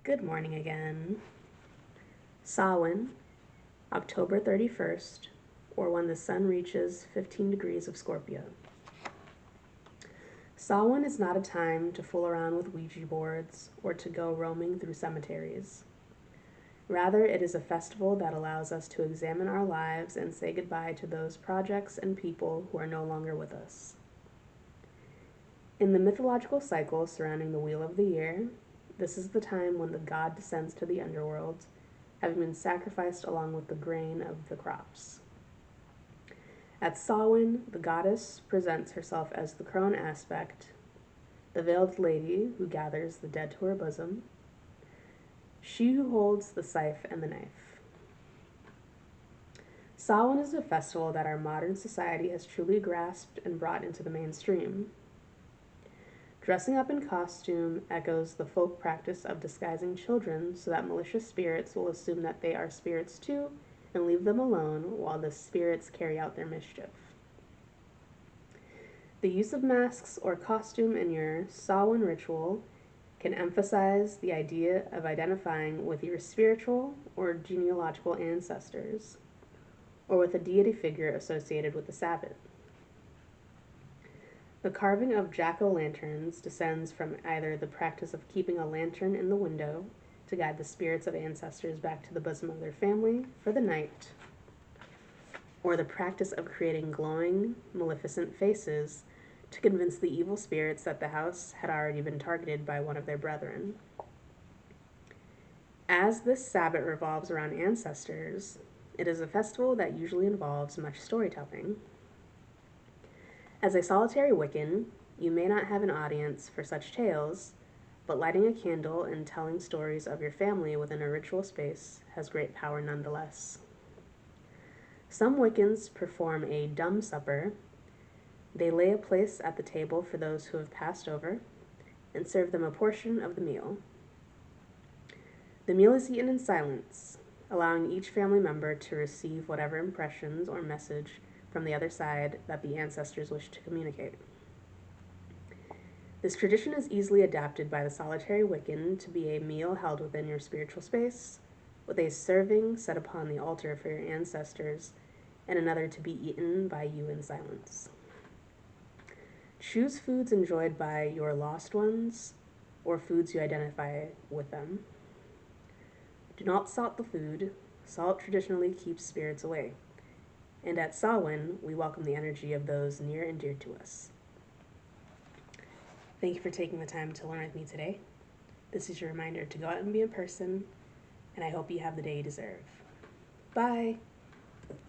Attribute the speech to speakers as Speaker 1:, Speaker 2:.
Speaker 1: Good morning again. Samhain, October 31st, or when the sun reaches 15 degrees of Scorpio. Samhain is not a time to fool around with Ouija boards or to go roaming through cemeteries. Rather, it is a festival that allows us to examine our lives and say goodbye to those projects and people who are no longer with us. In the mythological cycle surrounding the Wheel of the Year, this is the time when the god descends to the underworld, having been sacrificed along with the grain of the crops. At Samhain, the goddess presents herself as the crone aspect, the veiled lady who gathers the dead to her bosom, she who holds the scythe and the knife. Samhain is a festival that our modern society has truly grasped and brought into the mainstream. Dressing up in costume echoes the folk practice of disguising children so that malicious spirits will assume that they are spirits too and leave them alone while the spirits carry out their mischief. The use of masks or costume in your Samhain ritual can emphasize the idea of identifying with your spiritual or genealogical ancestors, or with a deity figure associated with the Sabbath. The carving of jack-o'-lanterns descends from either the practice of keeping a lantern in the window to guide the spirits of ancestors back to the bosom of their family for the night, or the practice of creating glowing, maleficent faces to convince the evil spirits that the house had already been targeted by one of their brethren. As this Sabbath revolves around ancestors, it is a festival that usually involves much storytelling. As a solitary Wiccan, you may not have an audience for such tales, but lighting a candle and telling stories of your family within a ritual space has great power nonetheless. Some Wiccans perform a dumb supper. They lay a place at the table for those who have passed over and serve them a portion of the meal. The meal is eaten in silence, allowing each family member to receive whatever impressions or message from the other side that the ancestors wish to communicate. This tradition is easily adapted by the solitary Wiccan to be a meal held within your spiritual space, with a serving set upon the altar for your ancestors and another to be eaten by you in silence. Choose foods enjoyed by your lost ones or foods you identify with them. Do not salt the food. Salt traditionally keeps spirits away. And at Samhain, we welcome the energy of those near and dear to us. Thank you for taking the time to learn with me today. This is your reminder to go out and be a person, and I hope you have the day you deserve. Bye!